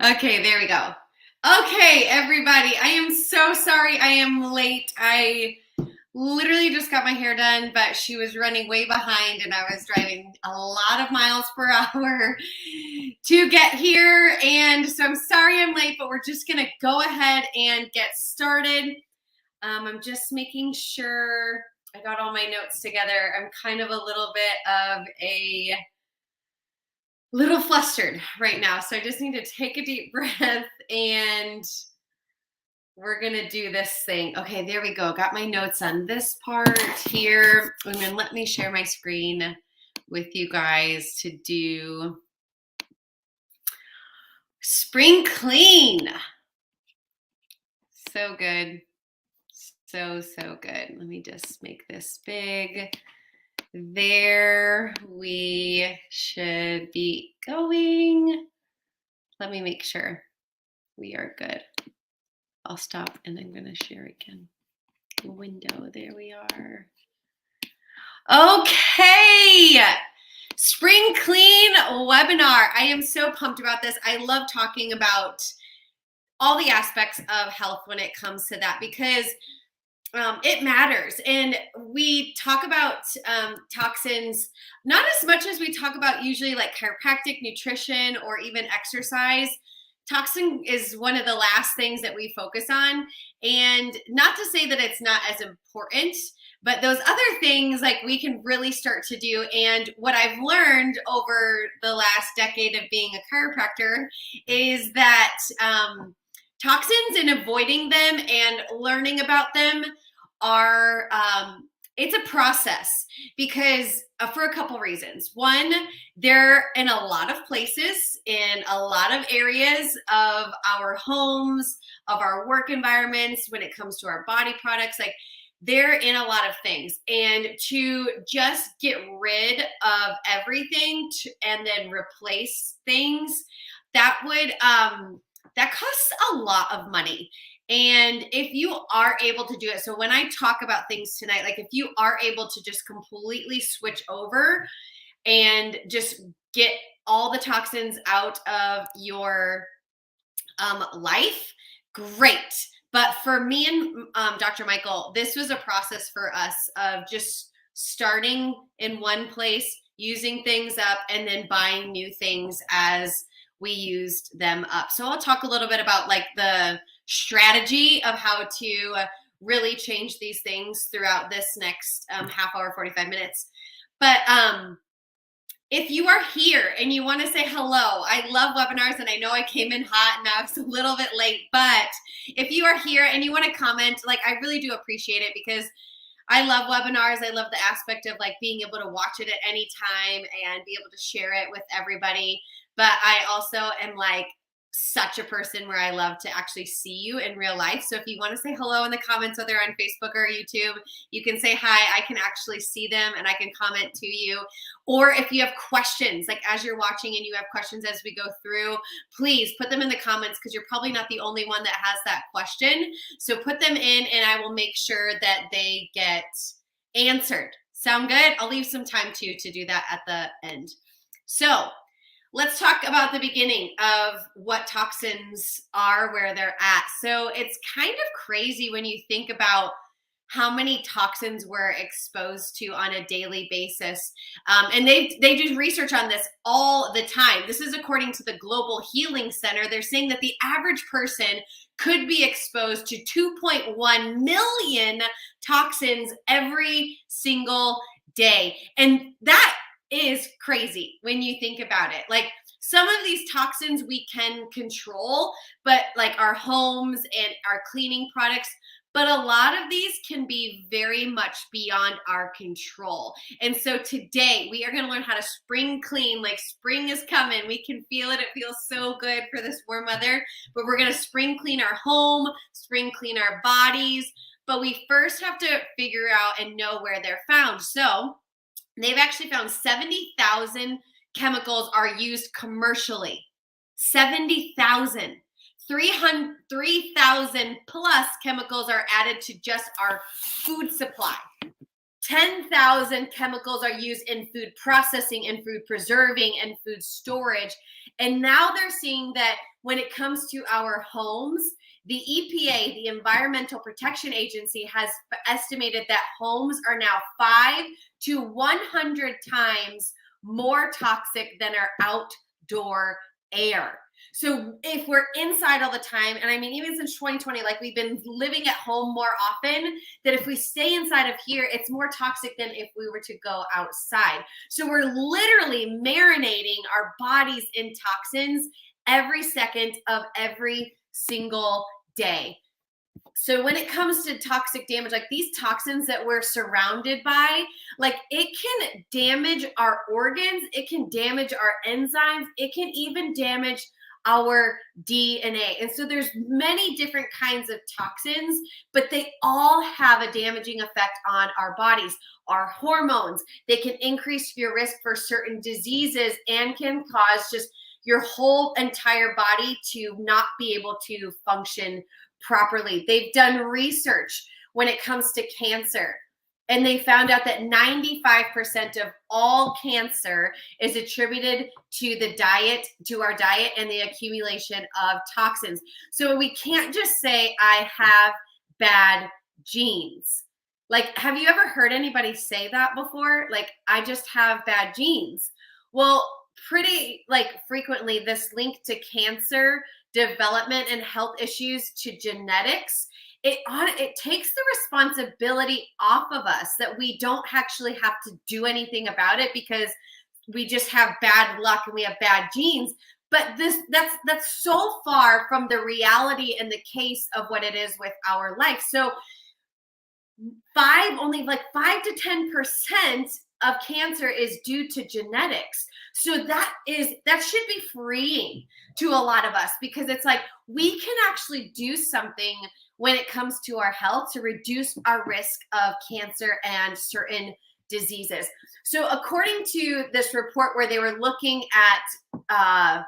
Okay, there we go. Okay, everybody, I am so sorry I am late. I literally just got my hair done, but she was running way behind and I was driving a lot of miles per hour to get here. And so I'm sorry I'm late, but we're just going to go ahead and get started. I'm just making sure I got all my notes together. I'm kind of a little bit of a little flustered right now. So I just need to take a deep breath and we're going to do this thing. Okay, there we go. Got my notes on this part here. And then let me share my screen with you guys to do spring clean. So good. So good. Let me just make this big. There we should be going. Let me make sure we are good. I'll stop and I'm going to share again. Window, there we are. Okay, spring clean webinar. I am so pumped about this. I love talking about all the aspects of health when it comes to that because it matters. And we talk about toxins, not as much as we talk about usually like chiropractic, nutrition, or even exercise. Toxin is one of the last things that we focus on. And not to say that it's not as important, but those other things like we can really start to do. And what I've learned over the last decade of being a chiropractor is that toxins and avoiding them and learning about them are it's a process because for a couple reasons. One, they're in a lot of places, in a lot of areas of our homes, of our work environments, when it comes to our body products, like they're in a lot of things. And to just get rid of everything and then replace things, that would that costs a lot of money. And if you are able to do it, so when I talk about things tonight, like if you are able to just completely switch over and just get all the toxins out of your life, great. But for me and Dr. Michael, this was a process for us of just starting in one place, using things up, and then buying new things as we used them up. So I'll talk a little bit about like the strategy of how to really change these things throughout this next half hour, 45 minutes. But if you are here and you want to say hello, I love webinars and I know I came in hot and I was a little bit late, but if you are here and you want to comment, like I really do appreciate it because I love webinars. I love the aspect of like being able to watch it at any time and be able to share it with everybody. But I also am like such a person where I love to actually see you in real life. So if you want to say hello in the comments, whether on Facebook or YouTube, you can say hi. I can actually see them and I can comment to you. Or if you have questions, like as you're watching and you have questions as we go through, please put them in the comments because you're probably not the only one that has that question. So put them in and I will make sure that they get answered. Sound good? I'll leave some time too to do that at the end. So let's talk about the beginning of what toxins are, where they're at. So it's kind of crazy when you think about how many toxins we're exposed to on a daily basis. And they do research on this all the time. This is according to the Global Healing Center. They're saying that the average person could be exposed to 2.1 million toxins every single day. And that is crazy when you think about it. Like some of these toxins we can control, but like our homes and our cleaning products, but a lot of these can be very much beyond our control. And so today we are going to learn how to spring clean. Like spring is coming. We can feel it. It feels so good for this warm weather, but we're going to spring clean our home, spring clean our bodies. But we first have to figure out and know where they're found. So they've actually found 70,000 chemicals are used commercially. 70,000. 3,000 plus chemicals are added to just our food supply. 10,000 chemicals are used in food processing and food preserving and food storage. And now they're seeing that when it comes to our homes, the EPA, the Environmental Protection Agency, has estimated that homes are now 5 to 100 times more toxic than our outdoor air. So if we're inside all the time, and I mean, even since 2020, like we've been living at home more often, that if we stay inside of here, it's more toxic than if we were to go outside. So we're literally marinating our bodies in toxins every second of every single day. So when it comes to toxic damage, like these toxins that we're surrounded by, like it can damage our organs, it can damage our enzymes, it can even damage our DNA. And so there's many different kinds of toxins, but they all have a damaging effect on our bodies. Our hormones, they can increase your risk for certain diseases and can cause just your whole entire body to not be able to function properly. They've done research when it comes to cancer, and they found out that 95% of all cancer is attributed to the diet, to our diet, and the accumulation of toxins. So we can't just say, I have bad genes. Like, have you ever heard anybody say that before? Like, I just have bad genes. Well, pretty like frequently this link to cancer development and health issues to genetics, it takes the responsibility off of us that we don't actually have to do anything about it because we just have bad luck and we have bad genes. But that's so far from the reality and the case of what it is with our life. So only like 5 to 10% of cancer is due to genetics. So that should be freeing to a lot of us, because it's like we can actually do something when it comes to our health to reduce our risk of cancer and certain diseases. So according to this report where they were looking at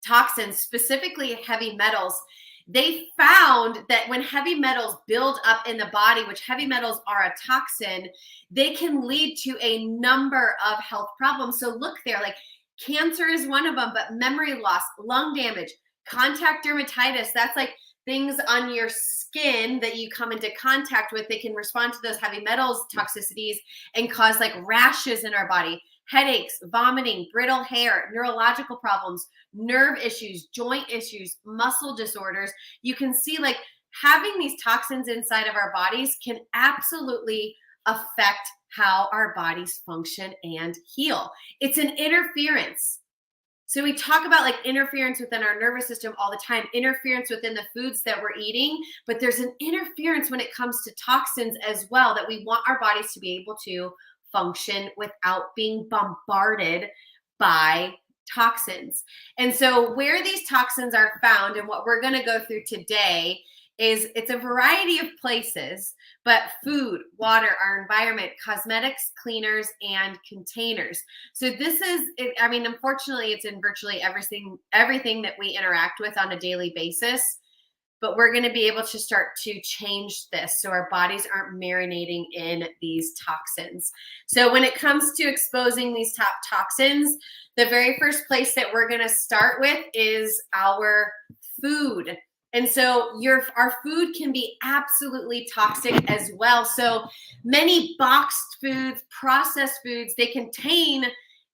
toxins, specifically heavy metals, they found that when heavy metals build up in the body, which heavy metals are a toxin, they can lead to a number of health problems. So look there, like cancer is one of them, but memory loss, lung damage, contact dermatitis, that's like things on your skin that you come into contact with. They can respond to those heavy metals toxicities and cause like rashes in our body, headaches, vomiting, brittle hair, neurological problems, nerve issues, joint issues, muscle disorders. You can see like having these toxins inside of our bodies can absolutely affect how our bodies function and heal. It's an interference. So we talk about like interference within our nervous system all the time, interference within the foods that we're eating, but there's an interference when it comes to toxins as well, that we want our bodies to be able to function without being bombarded by toxins. And so where these toxins are found and what we're going to go through today is it's a variety of places, but food, water, our environment, cosmetics, cleaners, and containers. So this is, I mean, unfortunately, it's in virtually everything that we interact with on a daily basis, but we're going to be able to start to change this so our bodies aren't marinating in these toxins. So when it comes to exposing these top toxins, the very first place that we're going to start with is our food. And so our food can be absolutely toxic as well. So many boxed foods, processed foods, they contain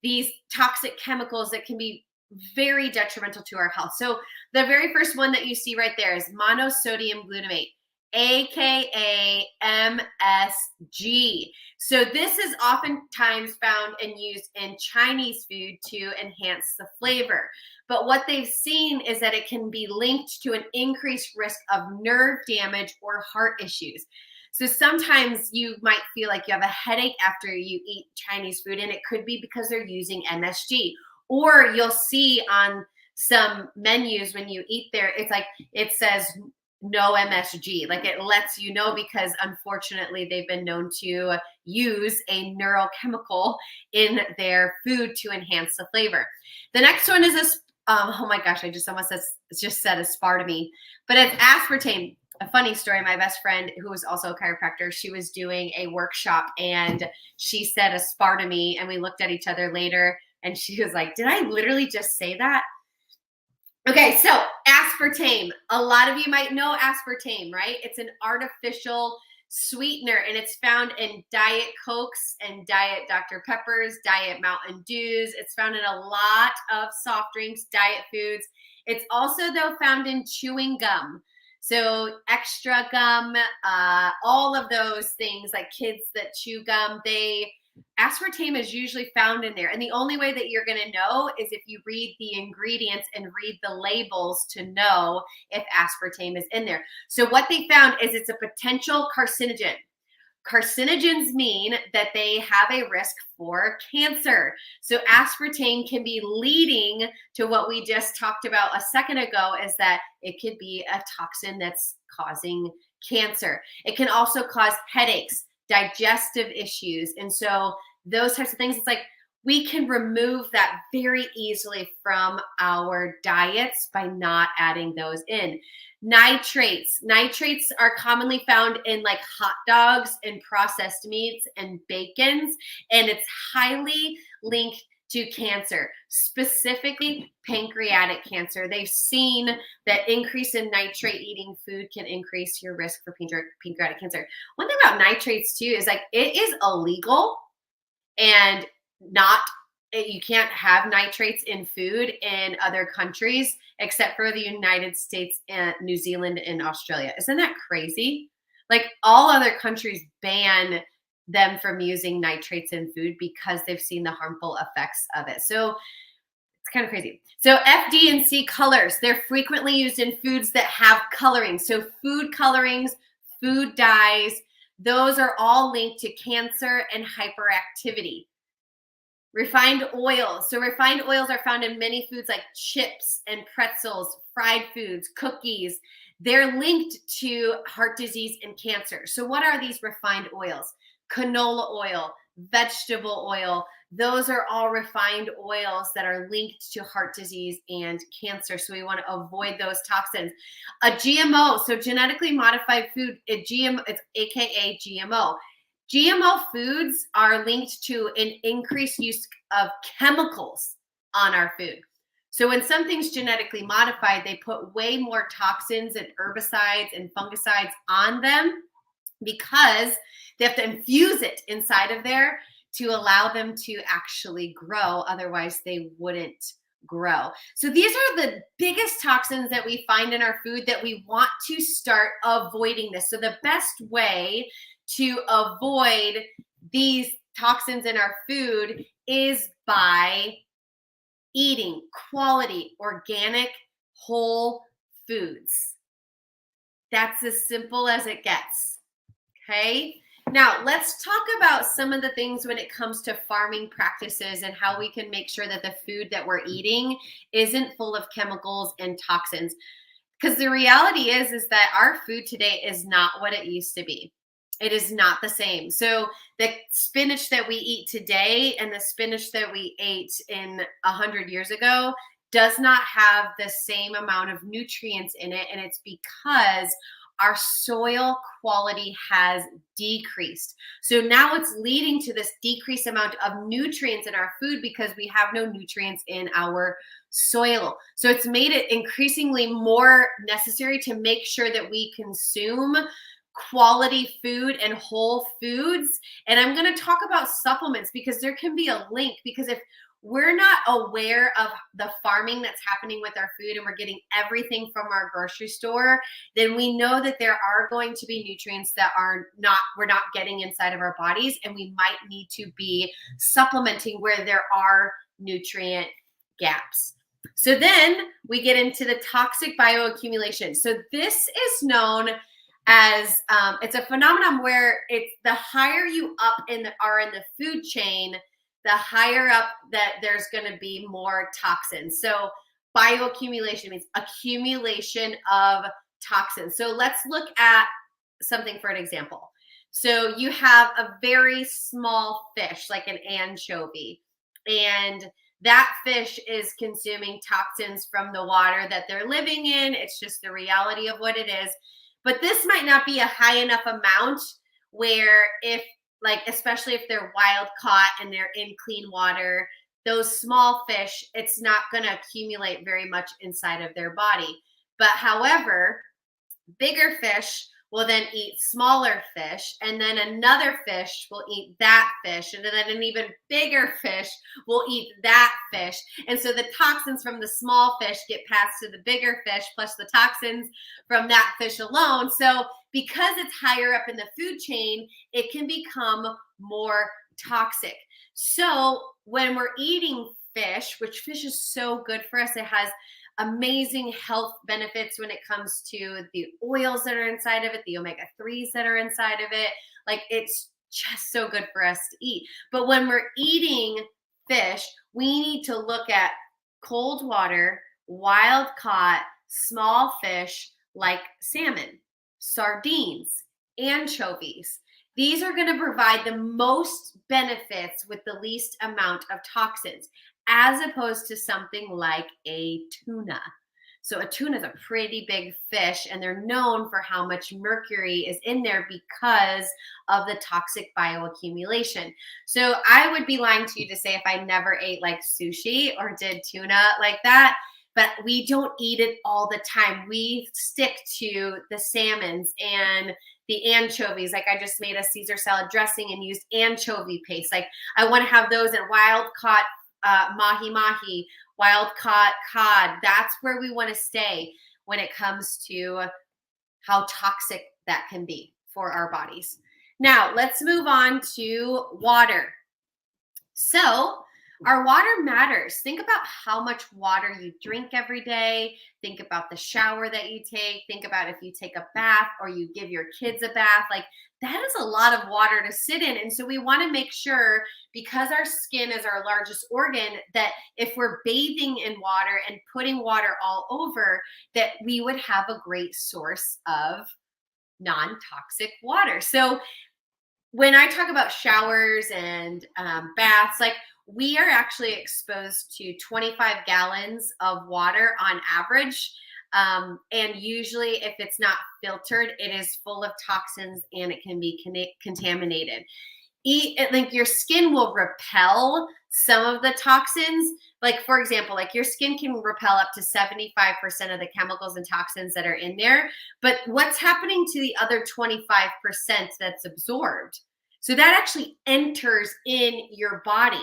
these toxic chemicals that can be very detrimental to our health. So the very first one that you see right there is monosodium glutamate, aka MSG. So this is oftentimes found and used in Chinese food to enhance the flavor. But what they've seen is that it can be linked to an increased risk of nerve damage or heart issues. So sometimes you might feel like you have a headache after you eat Chinese food, and it could be because they're using MSG. Or you'll see on some menus when you eat there, it's like it says no MSG, like it lets you know, because unfortunately they've been known to use a neurochemical in their food to enhance the flavor. The next one is this, oh my gosh, I just almost said aspartame, but it's aspartame. a funny story. My best friend, who was also a chiropractor, she was doing a workshop and she said aspartame, and we looked at each other later and she was like, did I literally just say that? Okay, so aspartame. A lot of you might know aspartame, right? It's an artificial sweetener, and it's found in Diet Cokes and Diet Dr. Peppers, Diet Mountain Dews. It's found in a lot of soft drinks, diet foods. It's also, though, found in chewing gum. So extra gum, all of those things, like kids that chew gum, aspartame is usually found in there. And the only way that you're going to know is if you read the ingredients and read the labels to know if aspartame is in there. So what they found is it's a potential carcinogen. Carcinogens mean that they have a risk for cancer. So aspartame can be leading to what we just talked about a second ago, is that it could be a toxin that's causing cancer. It can also cause headaches, digestive issues. And so those types of things, it's like we can remove that very easily from our diets by not adding those in. Nitrates. Nitrates are commonly found in like hot dogs and processed meats and bacons, and it's highly linked to cancer, specifically pancreatic cancer. They've seen that increase in nitrate eating food can increase your risk for pancreatic cancer. One thing about nitrates too is like it is illegal, and you can't have nitrates in food in other countries except for the United States and New Zealand and Australia. Isn't that crazy? Like all other countries ban them from using nitrates in food because they've seen the harmful effects of it. So it's kind of crazy. So F, D, and C colors, they're frequently used in foods that have coloring. So food colorings, food dyes, those are all linked to cancer and hyperactivity. Refined oils. So refined oils are found in many foods like chips and pretzels, fried foods, cookies. They're linked to heart disease and cancer. So what are these refined oils? Canola oil, vegetable oil. Those are all refined oils that are linked to heart disease and cancer. So we want to avoid those toxins. A GMO, so genetically modified food, it's AKA GMO. GMO foods are linked to an increased use of chemicals on our food. So when something's genetically modified, they put way more toxins and herbicides and fungicides on them because they have to infuse it inside of there to allow them to actually grow. Otherwise, they wouldn't grow. So these are the biggest toxins that we find in our food that we want to start avoiding this. So the best way to avoid these toxins in our food is by eating quality, organic, whole foods. That's as simple as it gets. Okay? Now, let's talk about some of the things when it comes to farming practices and how we can make sure that the food that we're eating isn't full of chemicals and toxins. Because the reality is that our food today is not what it used to be. It is not the same. So the spinach that we eat today and the spinach that we ate in 100 years ago does not have the same amount of nutrients in it. And it's because our soil quality has decreased. So now it's leading to this decreased amount of nutrients in our food because we have no nutrients in our soil. So it's made it increasingly more necessary to make sure that we consume quality food and whole foods. And I'm going to talk about supplements because there can be a link, because if we're not aware of the farming that's happening with our food and we're getting everything from our grocery store, then we know that there are going to be nutrients that we're not getting inside of our bodies, and we might need to be supplementing where there are nutrient gaps. So then we get into the toxic bioaccumulation. So this is known as it's a phenomenon where it's the higher you are in the food chain, the higher up that there's going to be more toxins. So bioaccumulation means accumulation of toxins. So let's look at something for an example. So you have a very small fish, like an anchovy, and that fish is consuming toxins from the water that they're living in. It's just the reality of what it is. But this might not be a high enough amount where if, like, especially if they're wild caught and they're in clean water, those small fish, it's not going to accumulate very much inside of their body. But however, bigger fish will then eat smaller fish, and then another fish will eat that fish, and then an even bigger fish will eat that fish. And so the toxins from the small fish get passed to the bigger fish, plus the toxins from that fish alone. So because it's higher up in the food chain, it can become more toxic. So when we're eating fish, which fish is so good for us, it has amazing health benefits when it comes to the oils that are inside of it, the omega-3s that are inside of it. Like, it's just so good for us to eat. But when we're eating fish, we need to look at cold water, wild caught, small fish like salmon, sardines, anchovies. These are going to provide the most benefits with the least amount of toxins, as opposed to something like a tuna. So a tuna is a pretty big fish, and they're known for how much mercury is in there because of the toxic bioaccumulation. So I would be lying to you to say if I never ate like sushi or did tuna like that, but we don't eat it all the time. We stick to the salmons and the anchovies. Like, I just made a Caesar salad dressing and used anchovy paste. Like, I want to have those in wild caught mahi, wild caught cod. That's where we want to stay when it comes to how toxic that can be for our bodies. Now, let's move on to water. So, our water matters. Think about how much water you drink every day. Think about the shower that you take. Think about if you take a bath or you give your kids a bath. Like, that is a lot of water to sit in. And so we want to make sure, because our skin is our largest organ, that if we're bathing in water and putting water all over, that we would have a great source of non-toxic water. So when I talk about showers and baths, like, we are actually exposed to 25 gallons of water on average. And usually if it's not filtered, it is full of toxins and it can be contaminated. Like, your skin will repel some of the toxins. Like, for example, like, your skin can repel up to 75% of the chemicals and toxins that are in there. But what's happening to the other 25% that's absorbed? So that actually enters in your body.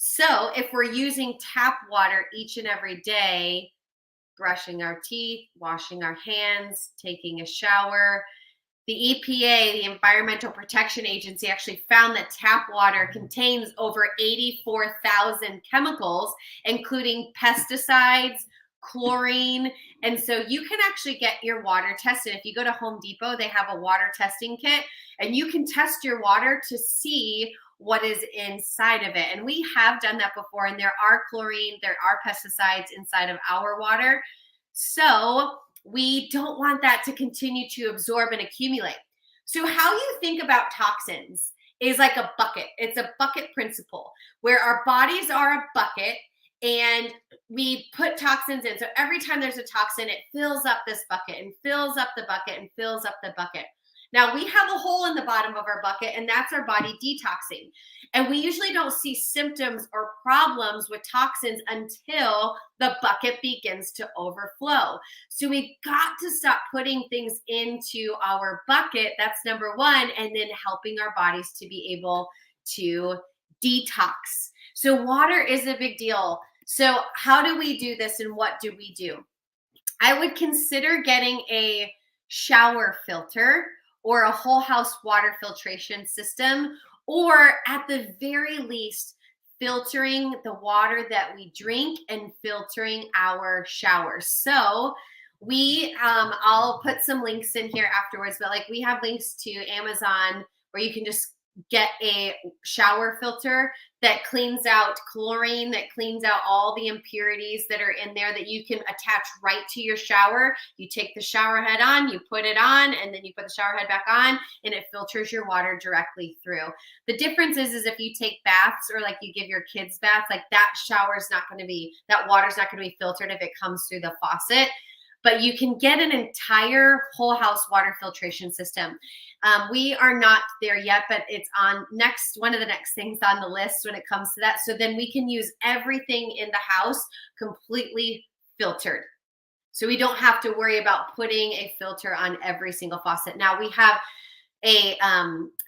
So if we're using tap water each and every day, brushing our teeth, washing our hands, taking a shower, the EPA, the Environmental Protection Agency, actually found that tap water contains over 84,000 chemicals, including pesticides, chlorine. And so you can actually get your water tested. If you go to Home Depot, they have a water testing kit, and you can test your water to see what is inside of it. And we have done that before, and there are chlorine, there are pesticides inside of our water. So we don't want that to continue to absorb and accumulate. So how you think about toxins is like a bucket. It's a bucket principle where our bodies are a bucket and we put toxins in. So every time there's a toxin, it fills up this bucket and fills up the bucket and fills up the bucket. Now, we have a hole in the bottom of our bucket, and that's our body detoxing. And we usually don't see symptoms or problems with toxins until the bucket begins to overflow. So we've got to stop putting things into our bucket. That's number one. And then helping our bodies to be able to detox. So water is a big deal. So how do we do this, and what do we do? I would consider getting a shower filter or a whole house water filtration system, or at the very least, filtering the water that we drink and filtering our showers. So I'll put some links in here afterwards, but like, we have links to Amazon where you can just get a shower filter that cleans out chlorine, that cleans out all the impurities that are in there, that you can attach right to your shower. You take the shower head on, you put it on, and then you put the shower head back on, and it filters your water directly through. The difference is if you take baths, or like you give your kids baths, like, that water's not going to be filtered if it comes through the faucet. but you can get an entire whole house water filtration system. We are not there yet, but it's on one of the next things on the list when it comes to that. So then we can use everything in the house completely filtered. So we don't have to worry about putting a filter on every single faucet. Now we have a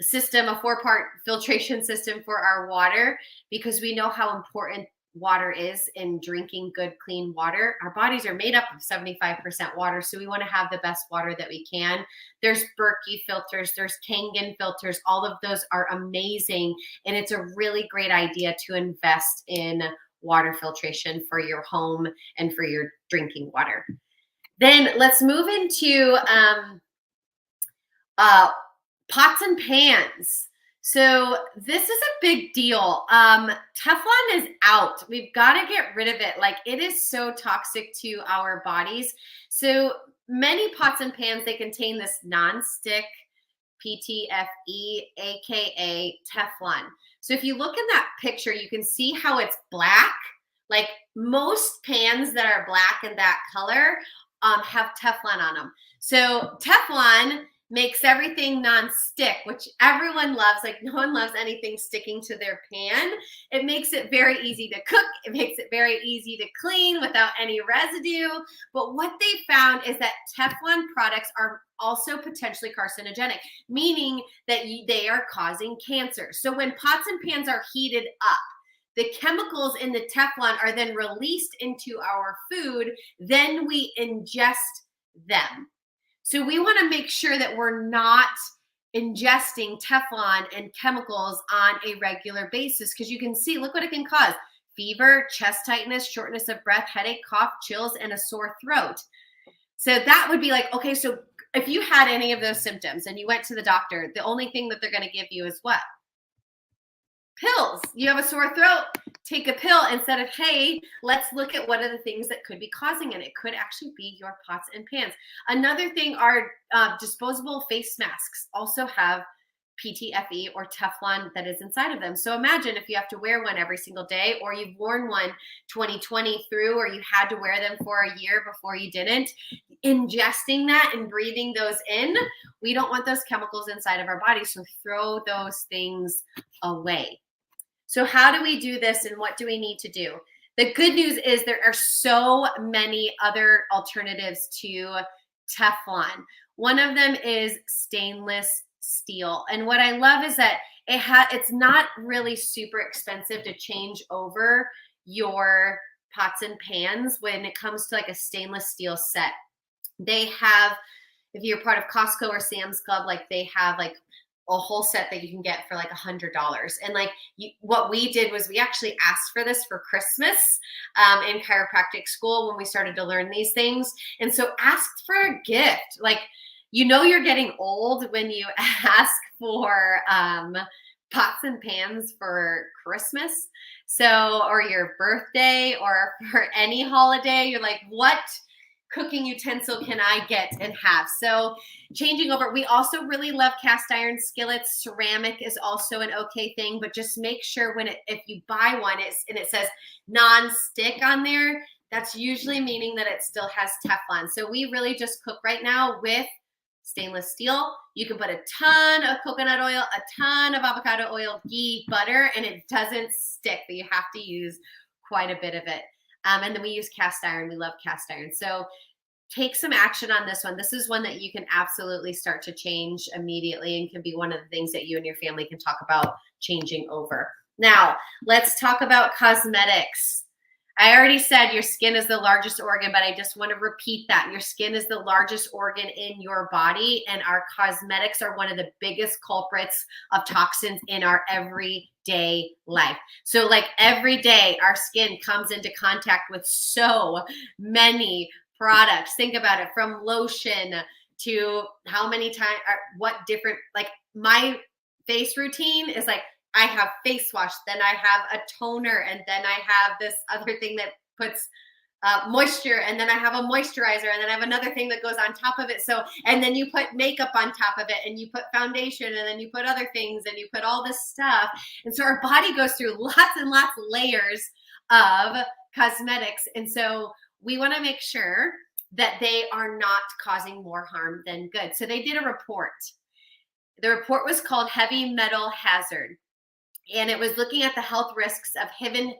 system, a 4-part filtration system for our water, because we know how important water is in drinking good, clean water. Our bodies are made up of 75% water, so we want to have the best water that we can. There's Berkey filters, there's Kangen filters. All of those are amazing, and it's a really great idea to invest in water filtration for your home and for your drinking water. Then let's move into pots and pans. So this is a big deal. Teflon is out. We've got to get rid of it. Like, it is so toxic to our bodies. So many pots and pans, they contain this non-stick PTFE, aka Teflon. So if you look in that picture, you can see how it's black. Like, most pans that are black and that color have Teflon on them. So Teflon makes everything non-stick, which everyone loves. Like, no one loves anything sticking to their pan. It makes it very easy to cook. It makes it very easy to clean without any residue. But what they found is that Teflon products are also potentially carcinogenic, meaning that they are causing cancer. So when pots and pans are heated up, the chemicals in the Teflon are then released into our food. Then we ingest them. So we want to make sure that we're not ingesting Teflon and chemicals on a regular basis, because you can see, look what it can cause: fever, chest tightness, shortness of breath, headache, cough, chills, and a sore throat. So that would be like, okay, so if you had any of those symptoms and you went to the doctor, the only thing that they're going to give you is what? Pills. You have a sore throat, take a pill, instead of, hey, let's look at what are the things that could be causing it. It could actually be your pots and pans. Another thing are disposable face masks also have PTFE or Teflon that is inside of them. So imagine if you have to wear one every single day, or you've worn one 2020 through, or you had to wear them for a year before you didn't. Ingesting that and breathing those in, we don't want those chemicals inside of our body, so throw those things away. So how do we do this, and what do we need to do? The good news is there are so many other alternatives to Teflon. One of them is stainless steel. And what I love is that it's not really super expensive to change over your pots and pans when it comes to like a stainless steel set. They have, if you're part of Costco or Sam's Club, like they have like a whole set that you can get for like $100. And like what we did was we actually asked for this for Christmas in chiropractic school when we started to learn these things. And so asked for a gift. Like, you know, you're getting old when you ask for pots and pans for Christmas. So, or your birthday, or for any holiday, you're like, what cooking utensil can I get and have? So changing over. We also really love cast iron skillets. Ceramic is also an okay thing, but just make sure if you buy one, and it says non-stick on there, that's usually meaning that it still has Teflon. So we really just cook right now with stainless steel. You can put a ton of coconut oil, a ton of avocado oil, ghee, butter, and it doesn't stick, but you have to use quite a bit of it. And then we use cast iron. We love cast iron. So take some action on this one. This is one that you can absolutely start to change immediately, and can be one of the things that you and your family can talk about changing over. Now, let's talk about cosmetics. I already said your skin is the largest organ, but I just want to repeat that. Your skin is the largest organ in your body, and our cosmetics are one of the biggest culprits of toxins in our everyday life. So like every day, our skin comes into contact with so many products. Think about it, from lotion to how many times, what different, like my face routine is like, I have face wash, then I have a toner, and then I have this other thing that puts moisture, and then I have a moisturizer, and then I have another thing that goes on top of it. So, and then you put makeup on top of it, and you put foundation, and then you put other things, and you put all this stuff. And so our body goes through lots and lots of layers of cosmetics. And so we want to make sure that they are not causing more harm than good. So they did a report. The report was called Heavy Metal Hazard, and it was looking at the health risks of hidden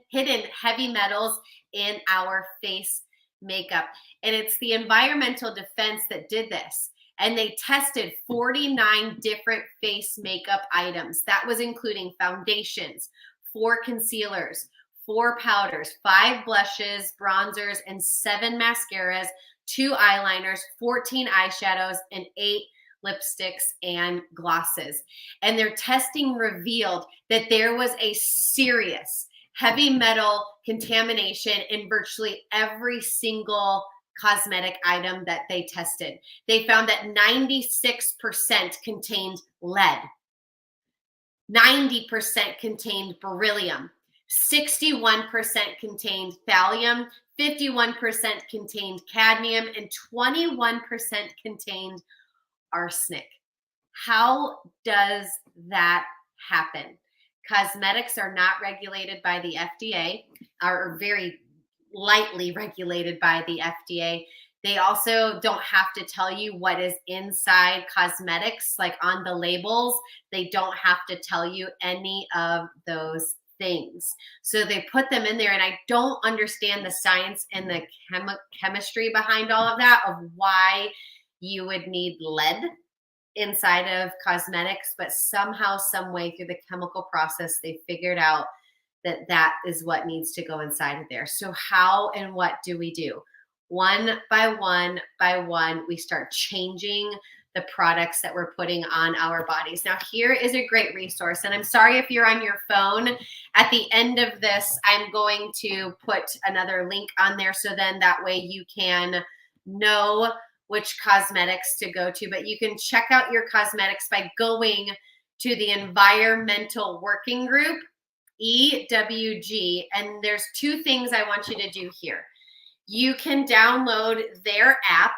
heavy metals in our face makeup. And it's the Environmental Defense that did this. And they tested 49 different face makeup items. That was including foundations, 4 concealers, 4 powders, 5 blushes, bronzers, and 7 mascaras, 2 eyeliners, 14 eyeshadows, and 8 lipsticks and glosses. And their testing revealed that there was a serious heavy metal contamination in virtually every single cosmetic item that they tested. They found that 96% contained lead, 90% contained beryllium, 61% contained thallium, 51% contained cadmium, and 21% contained arsenic. How does that happen? Cosmetics are not regulated by the FDA, are very lightly regulated by the FDA. They also don't have to tell you what is inside cosmetics, like on the labels. They don't have to tell you any of those things. So they put them in there, and I don't understand the science and the chemistry behind all of that, of why you would need lead inside of cosmetics, but somehow, some way through the chemical process, they figured out that that is what needs to go inside of there. So how and what do we do? One by one, we start changing the products that we're putting on our bodies. Now, here is a great resource, and I'm sorry if you're on your phone. At the end of this, I'm going to put another link on there, so then that way you can know which cosmetics to go to, but you can check out your cosmetics by going to the Environmental Working Group, EWG, and there's 2 things I want you to do here. You can download their app,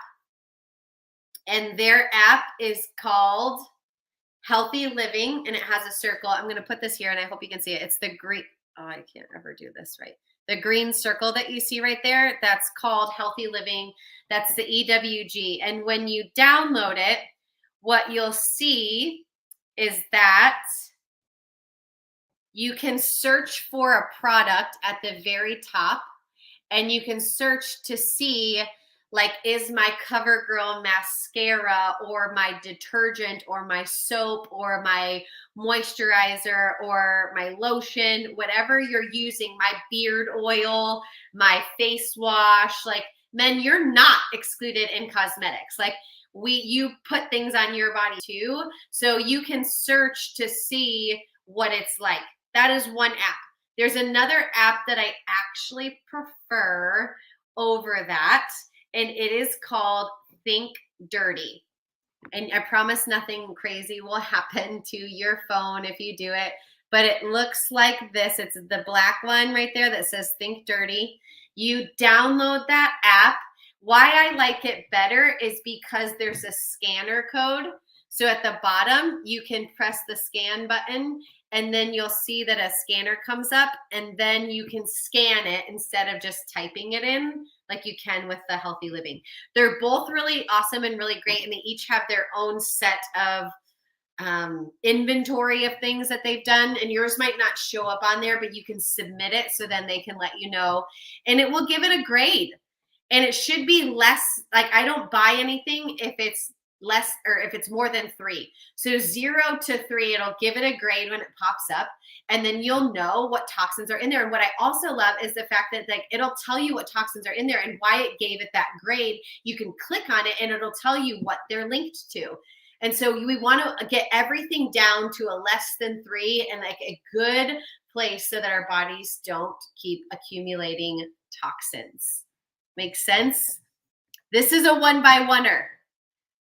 and their app is called Healthy Living, and it has a circle. I'm going to put this here, and I hope you can see it. It's the green, oh, I can't ever do this right. The green circle that you see right there, that's called Healthy Living. That's the EWG. And when you download it, what you'll see is that you can search for a product at the very top, and you can search to see, like, is my CoverGirl mascara or my detergent or my soap or my moisturizer or my lotion, whatever you're using, my beard oil, my face wash, like, men, you're not excluded in cosmetics. Like, you put things on your body too, so you can search to see what it's like. That is one app. There's another app that I actually prefer over that, and it is called Think Dirty. And I promise nothing crazy will happen to your phone if you do it, but it looks like this. It's the black one right there that says Think Dirty. You download that app. Why I like it better is because there's a scanner code. So at the bottom, you can press the scan button, and then you'll see that a scanner comes up, and then you can scan it instead of just typing it in like you can with the Healthy Living. They're both really awesome and really great, and they each have their own set of inventory of things that they've done, and yours might not show up on there, but you can submit it, so then they can let you know, and it will give it a grade. And it should be less, like, I don't buy anything if it's less, or if it's more than 3. So 0 to 3, it'll give it a grade when it pops up, and then you'll know what toxins are in there. And what I also love is the fact that, like, it'll tell you what toxins are in there and why it gave it that grade. You can click on it and it'll tell you what they're linked to. And so we want to get everything down to a less than 3 and like a good place so that our bodies don't keep accumulating toxins. Make sense? This is a 1-by-1er.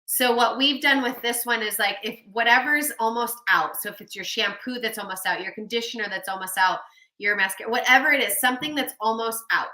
So what we've done with this one is, like, if whatever's almost out, so if it's your shampoo that's almost out, your conditioner that's almost out, your mascara, whatever it is, something that's almost out,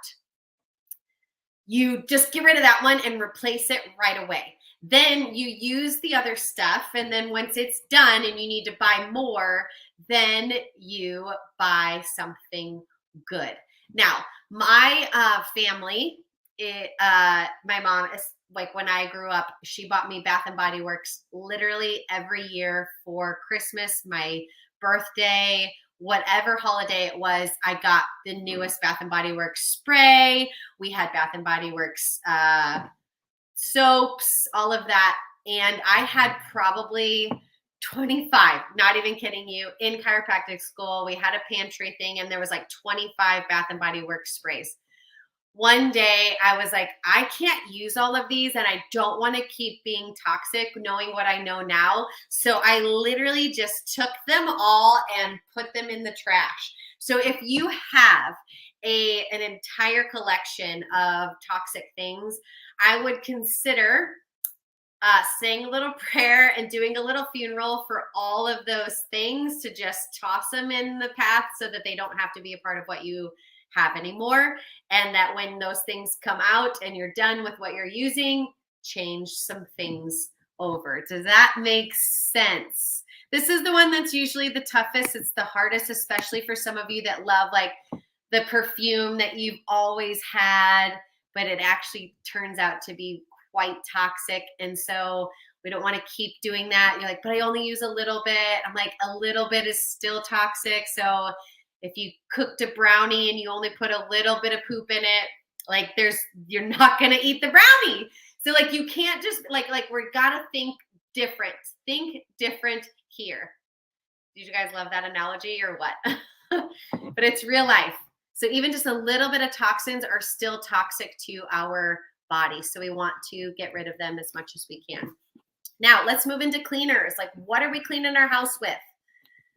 you just get rid of that one and replace it right away. Then you use the other stuff, and then once it's done and you need to buy more, then you buy something good. Now, my family my mom is like, when I grew up, she bought me Bath and Body Works literally every year for Christmas, my birthday, whatever holiday it was. I got the newest Bath and Body Works spray. We had Bath and Body Works soaps, all of that. And I had probably 25, not even kidding you, in chiropractic school. We had a pantry thing and there was like 25 Bath and Body Works sprays. One day I was like, I can't use all of these and I don't want to keep being toxic knowing what I know now. So I literally just took them all and put them in the trash. So if you have an entire collection of toxic things, I would consider saying a little prayer and doing a little funeral for all of those things, to just toss them in the path so that they don't have to be a part of what you have anymore. And that when those things come out and you're done with what you're using, change some things over. Does that make sense? This is the one that's usually the toughest. It's the hardest, especially for some of you that love like the perfume that you've always had, but it actually turns out to be quite toxic. And so we don't want to keep doing that. You're like, but I only use a little bit. I'm like, a little bit is still toxic. So if you cooked a brownie and you only put a little bit of poop in it, like you're not going to eat the brownie. So like, you can't just like we're got to think different. Think different here. Did you guys love that analogy or what? But it's real life. So even just a little bit of toxins are still toxic to our body. So we want to get rid of them as much as we can. Now let's move into cleaners. Like, what are we cleaning our house with?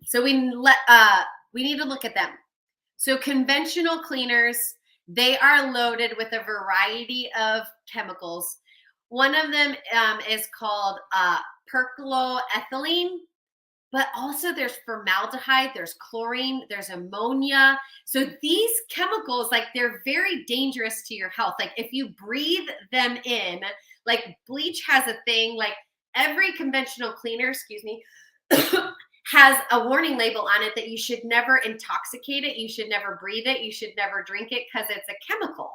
So we need to look at them. So conventional cleaners, they are loaded with a variety of chemicals. One of them is called perchloroethylene, but also there's formaldehyde, there's chlorine, there's ammonia. So these chemicals, like, they're very dangerous to your health. Like, if you breathe them in, like bleach has a thing, like every conventional cleaner, has a warning label on it that you should never intoxicate it. You should never breathe it. You should never drink it because it's a chemical.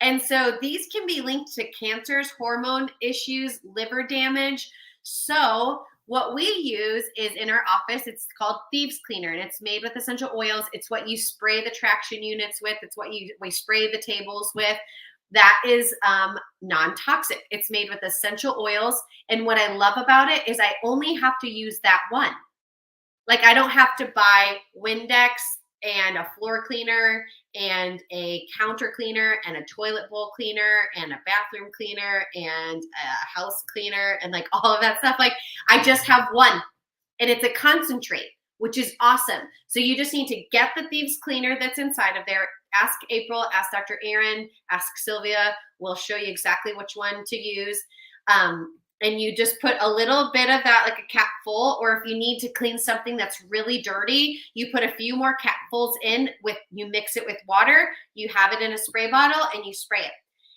And so these can be linked to cancers, hormone issues, liver damage. So what we use is in our office, it's called Thieves Cleaner, and it's made with essential oils. It's what you spray the traction units with. It's what we spray the tables with. That is non-toxic. It's made with essential oils. And what I love about it is I only have to use that one. Like, I don't have to buy Windex and a floor cleaner and a counter cleaner and a toilet bowl cleaner and a bathroom cleaner and a house cleaner and like all of that stuff. Like, I just have one, and it's a concentrate, which is awesome. So you just need to get the Thieves Cleaner that's inside of there. Ask April, ask Dr. Aaron, ask Sylvia. We'll show you exactly which one to use. And you just put a little bit of that, like a cap full, or if you need to clean something that's really dirty, you put a few more capfuls in you mix it with water, you have it in a spray bottle and you spray it.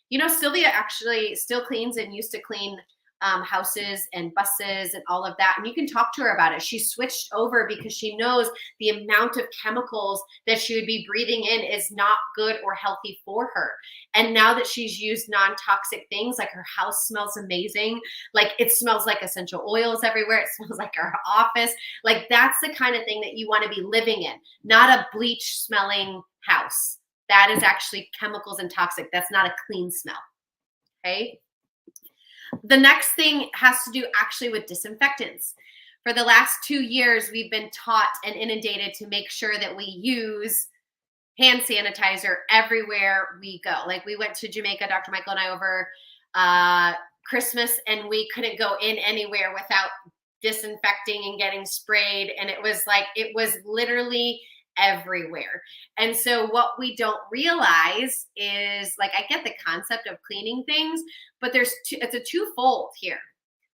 You know, Sylvia actually still cleans and used to clean houses and buses and all of that. And you can talk to her about it. She switched over because she knows the amount of chemicals that she would be breathing in is not good or healthy for her. And now that she's used non-toxic things, like her house smells amazing. Like, it smells like essential oils everywhere. It smells like her office. Like, that's the kind of thing that you want to be living in, not a bleach smelling house. That is actually chemicals and toxic. That's not a clean smell. Okay. The next thing has to do actually with disinfectants. For the last 2 years, we've been taught and inundated to make sure that we use hand sanitizer everywhere we go. Like, we went to Jamaica, Dr. Michael and I, over Christmas, and we couldn't go in anywhere without disinfecting and getting sprayed. And it was literally everywhere. And so what we don't realize is, like, I get the concept of cleaning things, but it's a twofold here.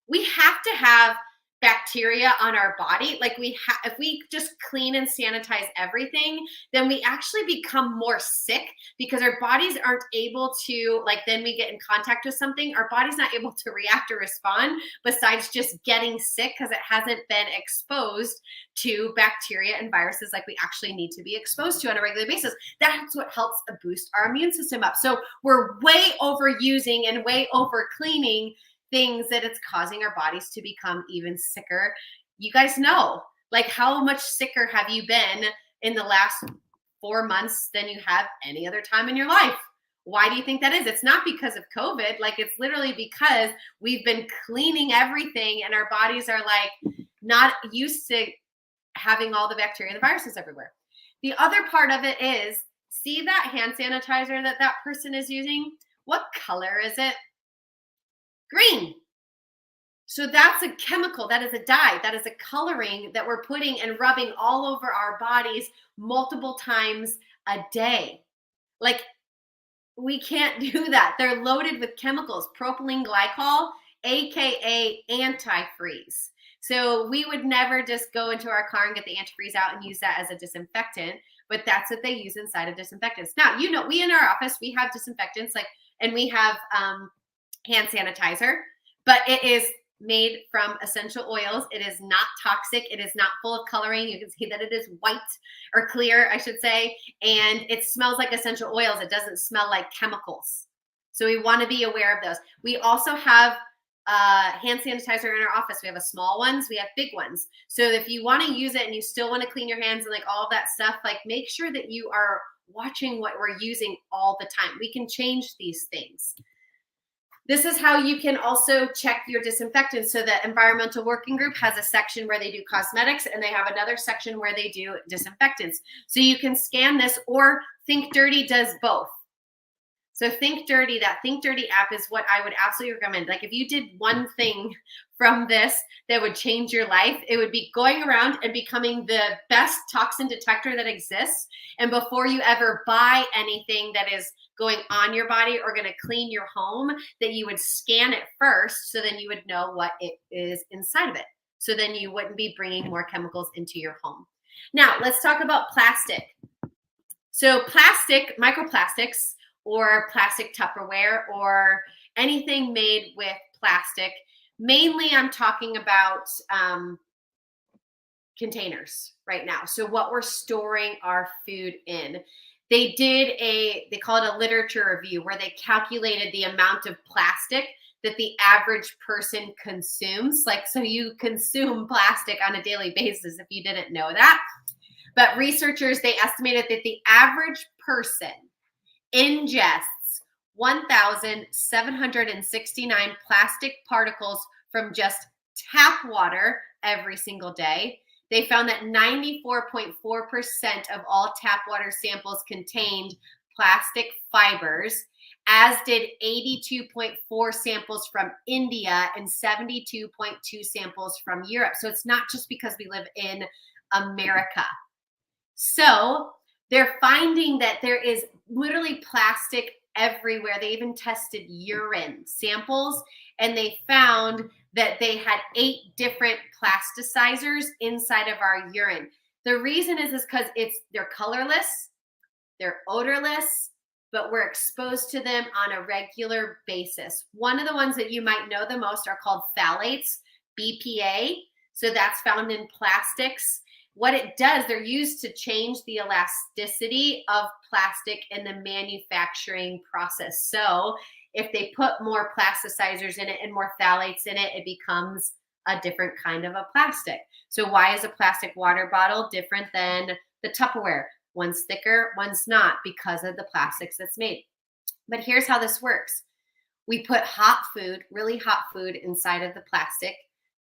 We have to have bacteria on our body. Like if we just clean and sanitize everything, then we actually become more sick because our bodies aren't able to, like, then we get in contact with something, our body's not able to react or respond besides just getting sick because it hasn't been exposed to bacteria and viruses like we actually need to be exposed to on a regular basis. That's what helps boost our immune system up. So we're way overusing and way over cleaning things that it's causing our bodies to become even sicker. You guys know, like, how much sicker have you been in the last 4 months than you have any other time in your life? Why do you think that is? It's not because of COVID. Like, it's literally because we've been cleaning everything and our bodies are like not used to having all the bacteria and the viruses everywhere. The other part of it is, see that hand sanitizer that person is using? What color is it? Green. So that's a chemical, that is a dye, that is a coloring that we're putting and rubbing all over our bodies multiple times a day. Like, we can't do that. They're loaded with chemicals, propylene glycol, aka antifreeze. So we would never just go into our car and get the antifreeze out and use that as a disinfectant, but that's what they use inside of disinfectants. Now, you know, we in our office, we have disinfectants, like, and we have hand sanitizer, but it is made from essential oils. It is not toxic. It is not full of coloring. You can see that it is white, or clear, I should say, and it smells like essential oils. It doesn't smell like chemicals. So we want to be aware of those. We also have hand sanitizer in our office. We have small ones, we have big ones. So if you want to use it and you still want to clean your hands and like all of that stuff, like, make sure that you are watching what we're using all the time. We can change these things. This is how you can also check your disinfectants. So the Environmental Working Group has a section where they do cosmetics, and they have another section where they do disinfectants. So you can scan this, or Think Dirty does both. So Think Dirty, that Think Dirty app is what I would absolutely recommend. Like, if you did one thing from this that would change your life, it would be going around and becoming the best toxin detector that exists. And before you ever buy anything that is going on your body or going to clean your home, that you would scan it first, so then you would know what it is inside of it. So then you wouldn't be bringing more chemicals into your home. Now, let's talk about plastic. So plastic, microplastics, or plastic Tupperware, or anything made with plastic. Mainly I'm talking about containers right now. So what we're storing our food in. They call it a literature review, where they calculated the amount of plastic that the average person consumes. Like, so you consume plastic on a daily basis if you didn't know that. But researchers, they estimated that the average person ingests 1,769 plastic particles from just tap water every single day. They found that 94.4% of all tap water samples contained plastic fibers, as did 82.4 samples from India and 72.2 samples from Europe. So it's not just because we live in America. So they're finding that there is literally plastic everywhere. They even tested urine samples, and they found that they had 8 different plasticizers inside of our urine. The reason is because they're colorless, they're odorless, but we're exposed to them on a regular basis. One of the ones that you might know the most are called Phthalates Bpa. So that's found in plastics. What it does, they're used to change the elasticity of plastic in the manufacturing process. So if they put more plasticizers in it and more phthalates in it, it becomes a different kind of a plastic. So why is a plastic water bottle different than the Tupperware? One's thicker, one's not, because of the plastics that's made. But here's how this works. We put hot food, really hot food, inside of the plastic.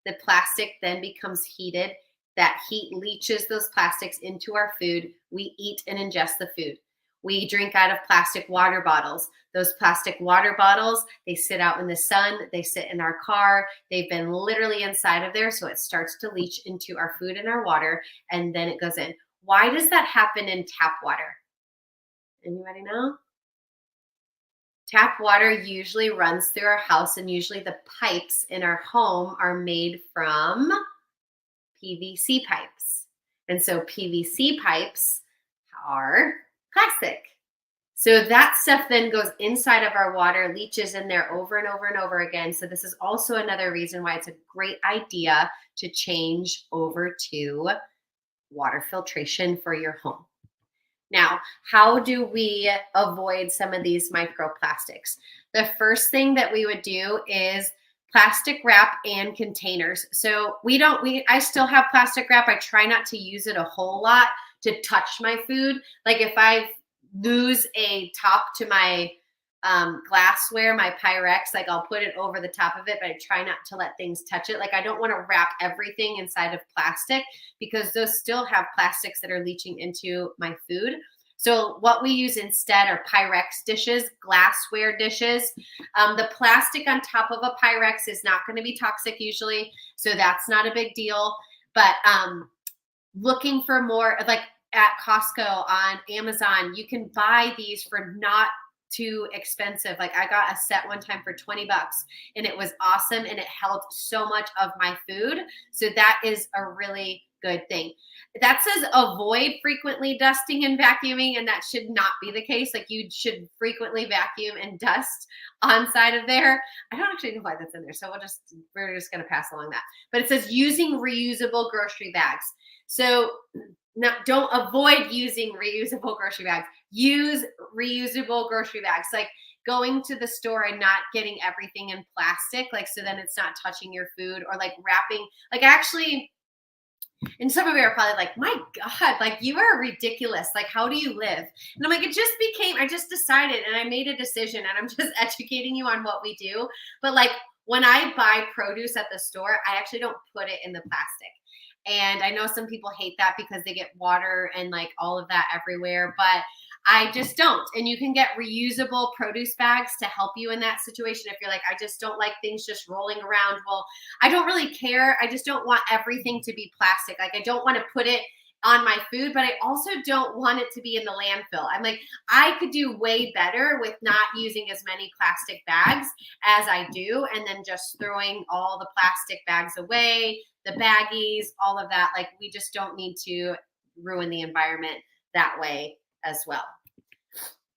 The plastic then becomes heated. That heat leaches those plastics into our food. We eat and ingest the food. We drink out of plastic water bottles. Those plastic water bottles, they sit out in the sun. They sit in our car. They've been literally inside of there, so it starts to leach into our food and our water, and then it goes in. Why does that happen in tap water? Anybody know? Tap water usually runs through our house, and usually the pipes in our home are made from PVC pipes. And so PVC pipes are plastic. So that stuff then goes inside of our water, leaches in there over and over and over again. So this is also another reason why it's a great idea to change over to water filtration for your home. Now, how do we avoid some of these microplastics? The first thing that we would do is plastic wrap and containers. So I still have plastic wrap. I try not to use it a whole lot to touch my food. Like if I lose a top to my glassware, my Pyrex, like I'll put it over the top of it, but I try not to let things touch it. Like I don't want to wrap everything inside of plastic because those still have plastics that are leaching into my food. So what we use instead are Pyrex dishes, glassware dishes. The plastic on top of a Pyrex is not going to be toxic usually, so that's not a big deal. But looking for more, like at Costco, on Amazon, you can buy these for not too expensive. Like I got a set one time for $20 and it was awesome and it held so much of my food. So that is a really good thing. That says avoid frequently dusting and vacuuming, and that should not be the case. Like you should frequently vacuum and dust on side of there. I don't actually know why that's in there, so we're just going to pass along that. But it says using reusable grocery bags. So don't avoid using reusable grocery bags. Use reusable grocery bags. Like going to the store and not getting everything in plastic, like so then it's not touching your food, or like wrapping. Like actually, and some of you are probably like, my God, like you are ridiculous. Like, how do you live? And I'm like, I just decided and I made a decision, and I'm just educating you on what we do. But like when I buy produce at the store, I actually don't put it in the plastic. And I know some people hate that because they get water and like all of that everywhere, but I just don't. And you can get reusable produce bags to help you in that situation. If you're like, I just don't like things just rolling around. Well, I don't really care. I just don't want everything to be plastic. Like I don't want to put it on my food, but I also don't want it to be in the landfill. I'm like, I could do way better with not using as many plastic bags as I do, and then just throwing all the plastic bags away, the baggies, all of that. Like we just don't need to ruin the environment that way as well.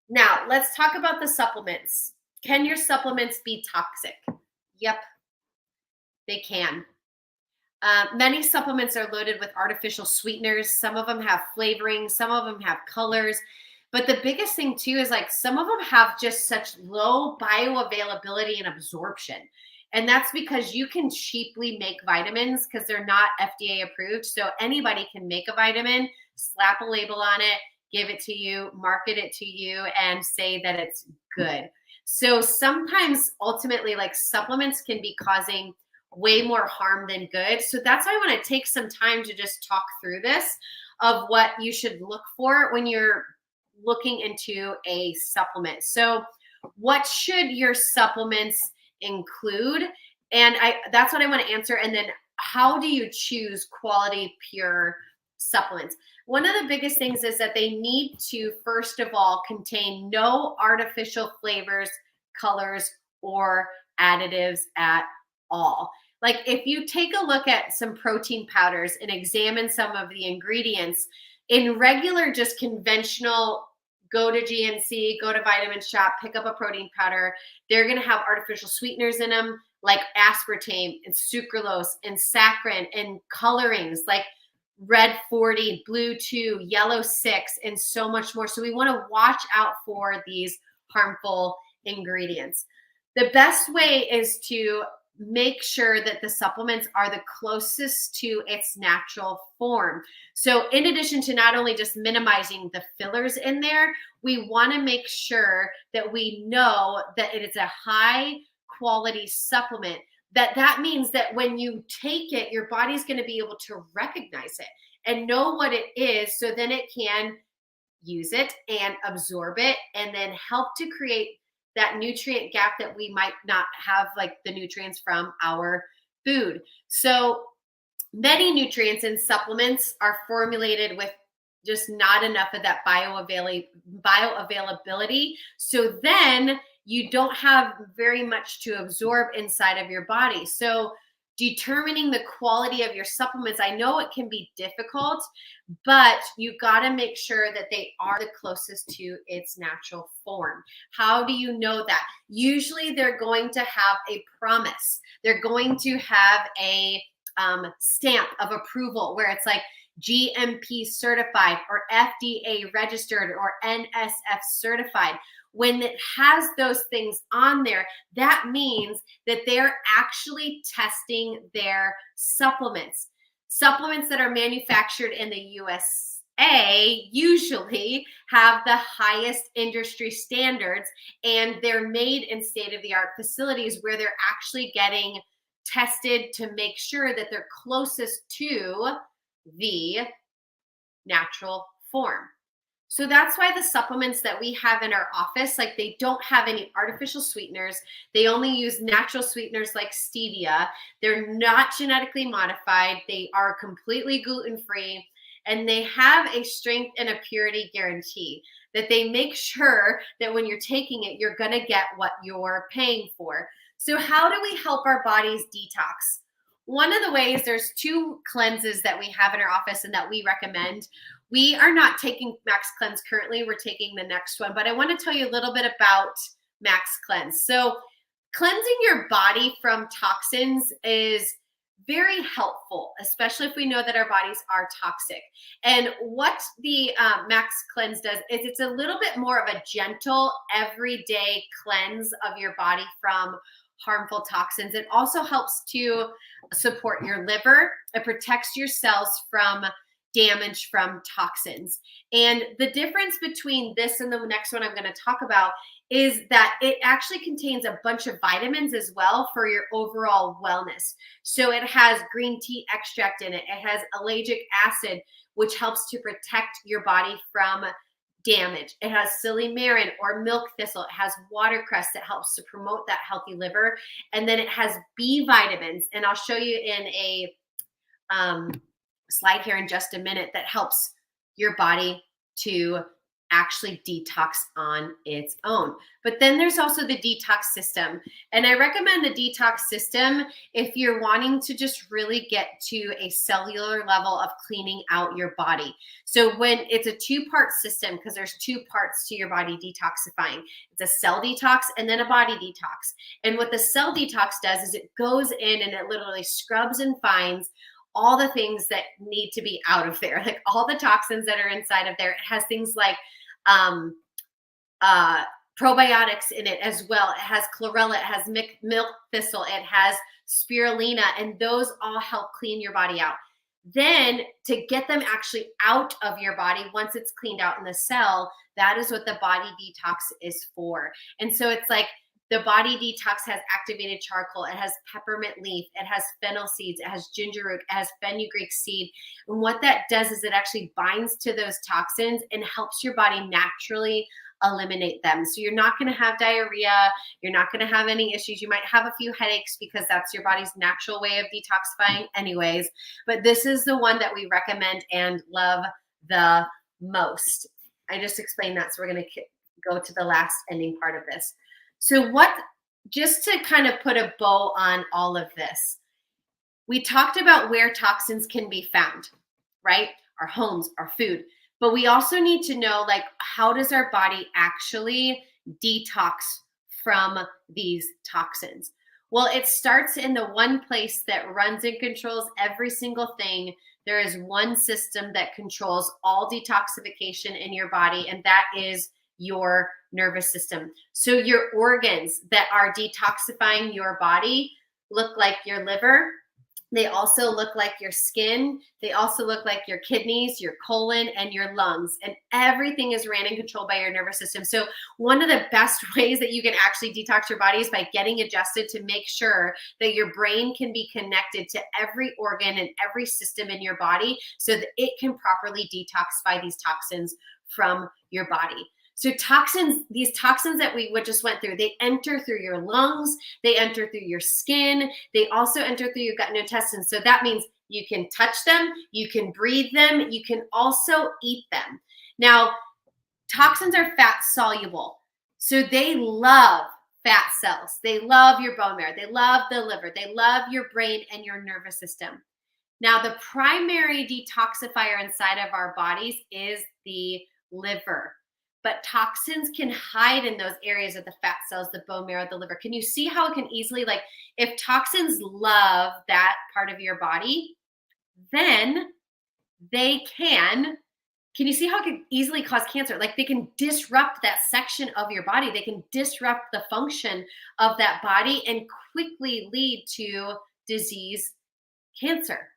Now, let's talk about the supplements. Can your supplements be toxic? Yep, they can. Many supplements are loaded with artificial sweeteners. Some of them have flavoring, some of them have colors. But the biggest thing too is like some of them have just such low bioavailability and absorption. And that's because you can cheaply make vitamins because they're not FDA approved. So anybody can make a vitamin, slap a label on it, give it to you, market it to you, and say that it's good. So sometimes ultimately like supplements can be causing way more harm than good. So that's why I want to take some time to just talk through this of what you should look for when you're looking into a supplement. So what should your supplements include? And that's what I want to answer. And then how do you choose quality, pure supplements? One of the biggest things is that they need to, first of all, contain no artificial flavors, colors, or additives at all. Like if you take a look at some protein powders and examine some of the ingredients in regular, just conventional, go to GNC, go to Vitamin Shop, pick up a protein powder, they're going to have artificial sweeteners in them like aspartame and sucralose and saccharin and colorings like red 40, blue 2, yellow 6, and so much more. So we want to watch out for these harmful ingredients. The best way is to make sure that the supplements are the closest to its natural form. So in addition to not only just minimizing the fillers in there, we want to make sure that we know that it is a high quality supplement. That means that when you take it, your body's going to be able to recognize it and know what it is, so then it can use it and absorb it and then help to create that nutrient gap that we might not have, like the nutrients from our food. So many nutrients in supplements are formulated with just not enough of that bioavailability. So then you don't have very much to absorb inside of your body. So determining the quality of your supplements, I know it can be difficult, but you got to make sure that they are the closest to its natural form. How do you know that? Usually they're going to have a promise. They're going to have a stamp of approval where it's like GMP certified or FDA registered or NSF certified. When it has those things on there, that means that they're actually testing their supplements. Supplements that are manufactured in the USA usually have the highest industry standards, and they're made in state-of-the-art facilities where they're actually getting tested to make sure that they're closest to the natural form. So that's why the supplements that we have in our office, like they don't have any artificial sweeteners. They only use natural sweeteners like stevia. They're not genetically modified. They are completely gluten-free, and they have a strength and a purity guarantee that they make sure that when you're taking it, you're going to get what you're paying for. So how do we help our bodies detox? One of the ways, there's 2 cleanses that we have in our office and that we recommend. We are not taking Max Cleanse currently. We're taking the next one, but I want to tell you a little bit about Max Cleanse. So cleansing your body from toxins is very helpful, especially if we know that our bodies are toxic. And what the Max Cleanse does is it's a little bit more of a gentle, everyday cleanse of your body from harmful toxins. It also helps to support your liver. It protects your cells from damage from toxins. And the difference between this and the next one I'm going to talk about is that it actually contains a bunch of vitamins as well for your overall wellness. So it has green tea extract in it. It has ellagic acid, which helps to protect your body from damage. It has silymarin or milk thistle. It has watercress that helps to promote that healthy liver. And then it has B vitamins. And I'll show you in a slide here in just a minute that helps your body to actually detox on its own. But then there's also the detox system. And I recommend the detox system if you're wanting to just really get to a cellular level of cleaning out your body. So when it's a 2-part system, because there's 2 parts to your body detoxifying. It's a cell detox and then a body detox. And what the cell detox does is it goes in and it literally scrubs and finds all the things that need to be out of there, like all the toxins that are inside of there. It has things like probiotics in it as well. It has chlorella, it has milk thistle, it has spirulina, and those all help clean your body out. Then to get them actually out of your body, once it's cleaned out in the cell, that is what the body detox is for. And so it's like the body detox has activated charcoal, it has peppermint leaf, it has fennel seeds, it has ginger root, it has fenugreek seed. And what that does is it actually binds to those toxins and helps your body naturally eliminate them. So you're not going to have diarrhea, you're not going to have any issues. You might have a few headaches because that's your body's natural way of detoxifying anyways. But this is the one that we recommend and love the most. I just explained that, so we're going to go to the last ending part of this. So just to kind of put a bow on all of this, we talked about where toxins can be found, right? Our homes, our food. But we also need to know, like, how does our body actually detox from these toxins? Well, it starts in the one place that runs and controls every single thing. There is one system that controls all detoxification in your body, and that is your nervous system. So your organs that are detoxifying your body look like your liver. They also look like your skin. They also look like your kidneys, your colon, and your lungs. And everything is ran and controlled by your nervous system. So one of the best ways that you can actually detox your body is by getting adjusted to make sure that your brain can be connected to every organ and every system in your body so that it can properly detoxify these toxins from your body. So toxins, these toxins that we just went through, they enter through your lungs, they enter through your skin, they also enter through your gut and intestines. So that means you can touch them, you can breathe them, you can also eat them. Now, toxins are fat soluble. So they love fat cells. They love your bone marrow. They love the liver. They love your brain and your nervous system. Now, the primary detoxifier inside of our bodies is the liver. But toxins can hide in those areas of the fat cells, the bone marrow, the liver. Can you see how it can easily, like, if toxins love that part of your body, then they can you see how it can easily cause cancer? Like, they can disrupt that section of your body. They can disrupt the function of that body and quickly lead to disease, cancer.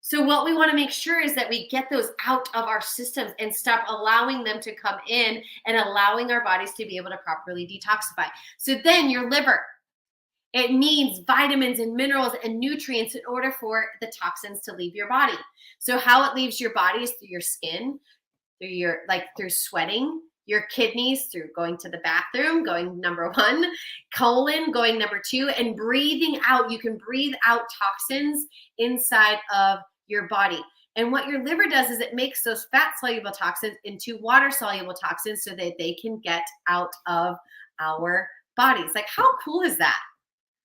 So what we want to make sure is that we get those out of our systems and stop allowing them to come in and allowing our bodies to be able to properly detoxify. So then your liver, it needs vitamins and minerals and nutrients in order for the toxins to leave your body. So how it leaves your body is through your skin, through sweating, your kidneys through going to the bathroom, going number 1, colon going number 2, and breathing out. You can breathe out toxins inside of your body. And what your liver does is it makes those fat soluble toxins into water soluble toxins so that they can get out of our bodies. Like, how cool is that?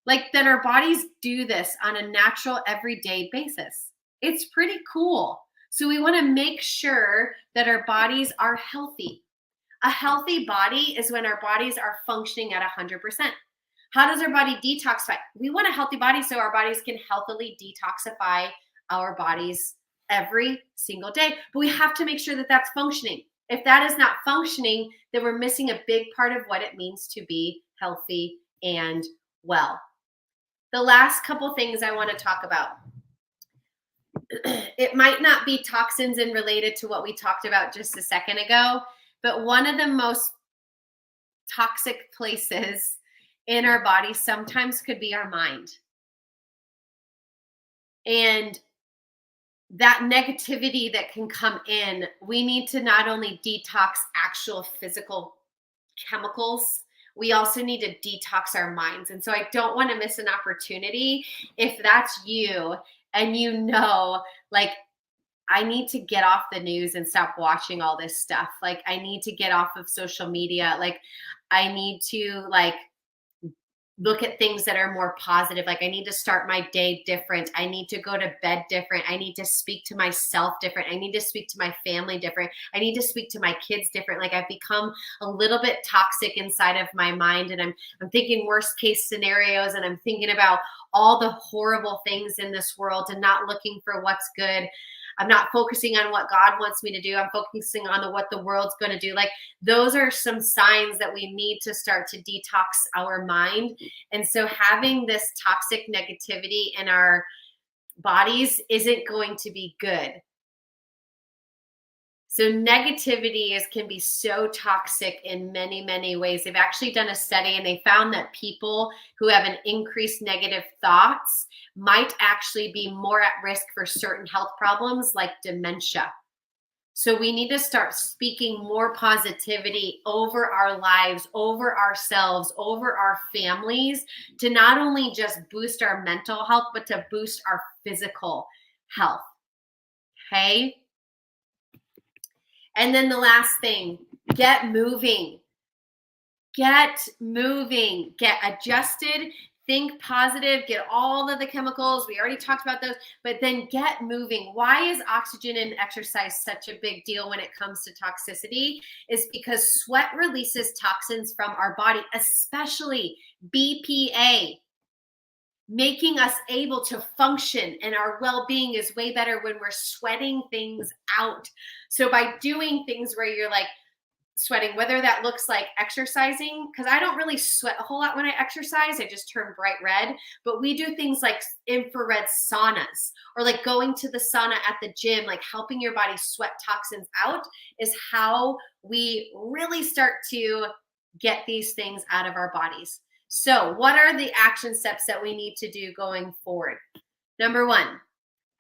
Like, that our bodies do this on a natural everyday basis. It's pretty cool. So we want to make sure that our bodies are healthy. A healthy body is when our bodies are functioning at 100%. How does our body detoxify? We want a healthy body so our bodies can healthily detoxify our bodies every single day. But we have to make sure that that's functioning. If that is not functioning, then we're missing a big part of what it means to be healthy and well. The last couple things I want to talk about. It might not be toxins and related to what we talked about just a second ago, but one of the most toxic places in our body sometimes could be our mind. And that negativity that can come in, we need to not only detox actual physical chemicals, we also need to detox our minds. And so I don't want to miss an opportunity. If that's you and you know, like, I need to get off the news and stop watching all this stuff. Like, I need to get off of social media. Like, I need to, like, look at things that are more positive. Like, I need to start my day different. I need to go to bed different. I need to speak to myself different. I need to speak to my family different. I need to speak to my kids different. Like, I've become a little bit toxic inside of my mind, and I'm thinking worst case scenarios, and I'm thinking about all the horrible things in this world and not looking for what's good. I'm not focusing on what God wants me to do. I'm focusing on what the world's going to do. Like, those are some signs that we need to start to detox our mind. And so having this toxic negativity in our bodies isn't going to be good. So negativity can be so toxic in many, many ways. They've actually done a study and they found that people who have an increased negative thoughts might actually be more at risk for certain health problems like dementia. So we need to start speaking more positivity over our lives, over ourselves, over our families, to not only just boost our mental health, but to boost our physical health. Okay? And then the last thing, get moving. Get moving. Get adjusted. Think positive. Get all of the chemicals. We already talked about those, but then get moving. Why is oxygen and exercise such a big deal when it comes to toxicity? Is because sweat releases toxins from our body, especially BPA, making us able to function, and our well-being is way better when we're sweating things out. So by doing things where you're like sweating, whether that looks like exercising, because I don't really sweat a whole lot when I exercise, I just turn bright red, but we do things like infrared saunas, or like going to the sauna at the gym, like helping your body sweat toxins out, is how we really start to get these things out of our bodies. So what are the action steps that we need to do going forward? Number 1,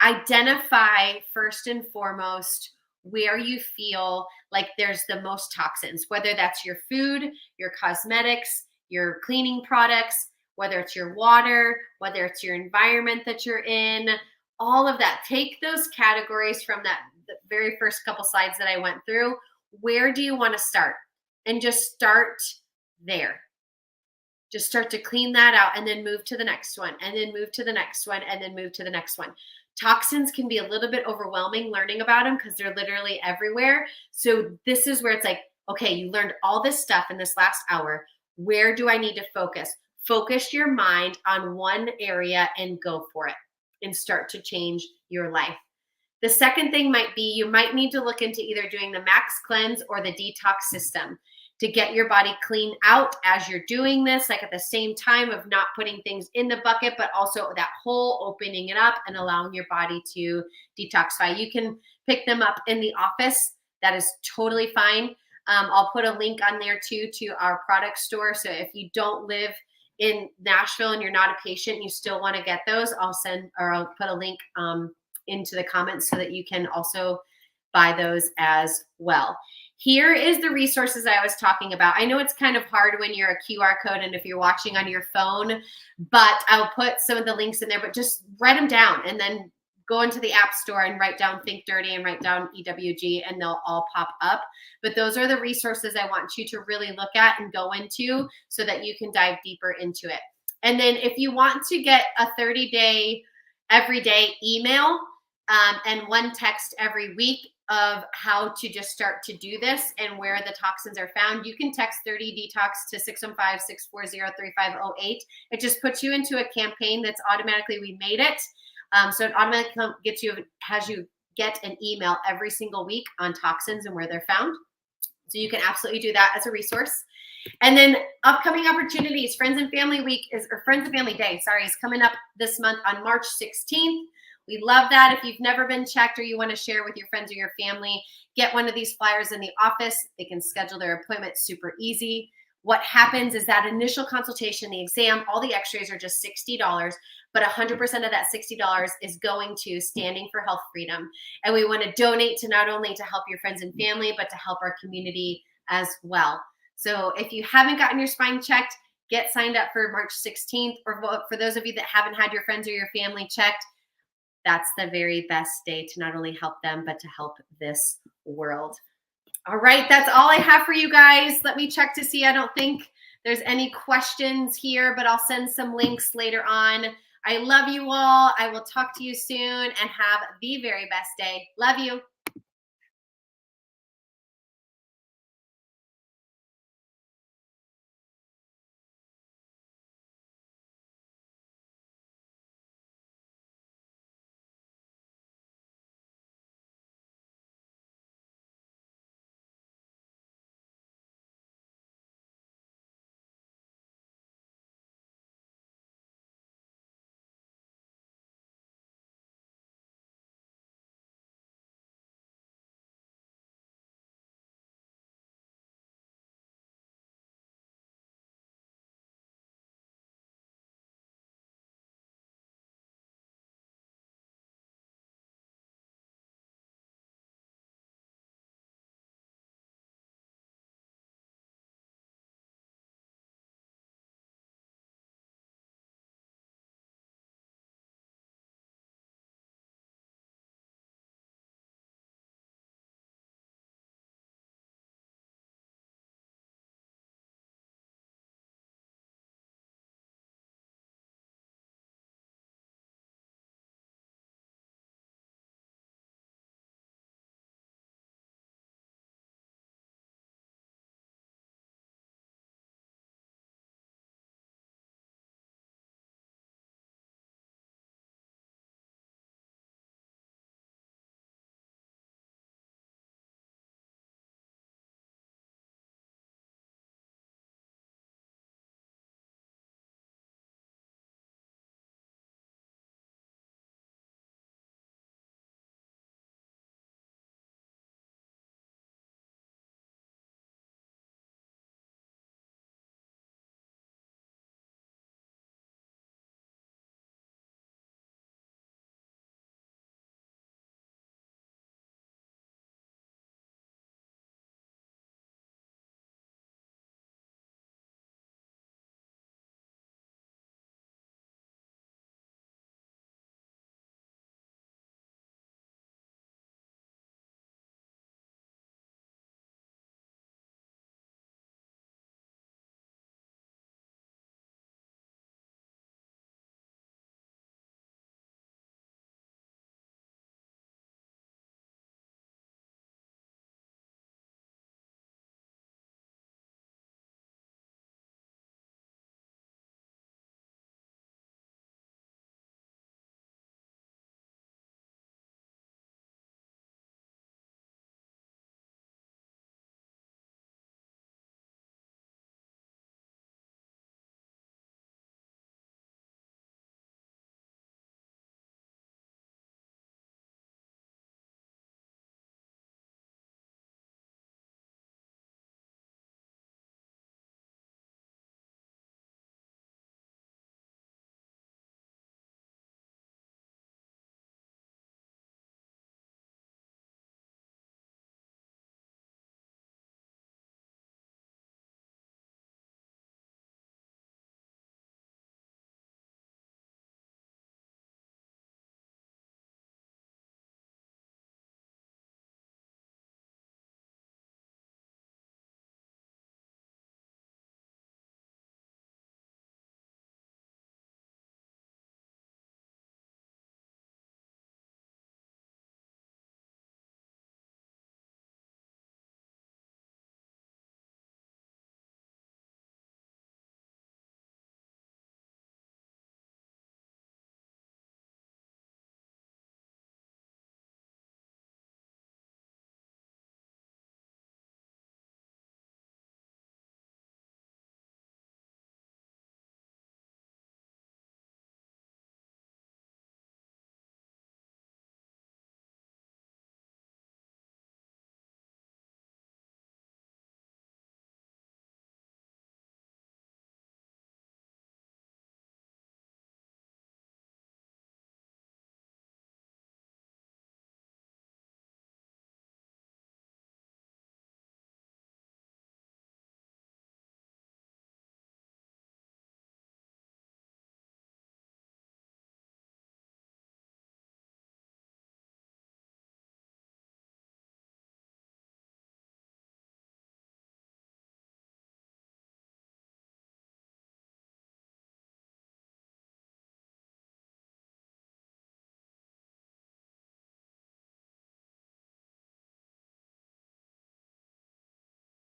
identify first and foremost where you feel like there's the most toxins, whether that's your food, your cosmetics, your cleaning products, whether it's your water, whether it's your environment that you're in, all of that. Take those categories from the very first couple slides that I went through. Where do you want to start? And just start there. Just start to clean that out and then move to the next one and then move to the next one and then move to the next one. Toxins can be a little bit overwhelming learning about them because they're literally everywhere. So this is where it's like, okay, you learned all this stuff in this last hour. Where do I need to focus? Focus your mind on one area and go for it and start to change your life. The second thing might be you might need to look into either doing the max cleanse or the detox system to get your body clean out as you're doing this, like at the same time of not putting things in the bucket, but also that whole opening it up and allowing your body to detoxify. You can pick them up in the office. That is totally fine. I'll put a link on there too to our product store. So if you don't live in Nashville and you're not a patient, you still want to get those, I'll put a link into the comments so that you can also buy those as well. Here is the resources I was talking about. I know it's kind of hard when you're a QR code and if you're watching on your phone, but I'll put some of the links in there, but just write them down and then go into the app store and write down Think Dirty and write down EWG and they'll all pop up. But those are the resources I want you to really look at and go into so that you can dive deeper into it. And then if you want to get a 30-day everyday email and one text every week of how to just start to do this and where the toxins are found, you can text 30 detox to 615-640-3508. It just puts you into a campaign that's automatically, we made it. So it automatically has you get an email every single week on toxins and where they're found. So you can absolutely do that as a resource. And then upcoming opportunities, Friends and Family Week Friends and Family Day, is coming up this month on March 16th. We love that. If you've never been checked or you want to share with your friends or your family, get one of these flyers in the office. They can schedule their appointment super easy. What happens is that initial consultation, the exam, all the x-rays are just $60, but 100% of that $60 is going to Standing for Health Freedom. And we want to donate to not only to help your friends and family, but to help our community as well. So if you haven't gotten your spine checked, get signed up for March 16th. Or for those of you that haven't had your friends or your family checked, that's the very best day to not only help them, but to help this world. All right, that's all I have for you guys. Let me check to see. I don't think there's any questions here, but I'll send some links later on. I love you all. I will talk to you soon and have the very best day. Love you.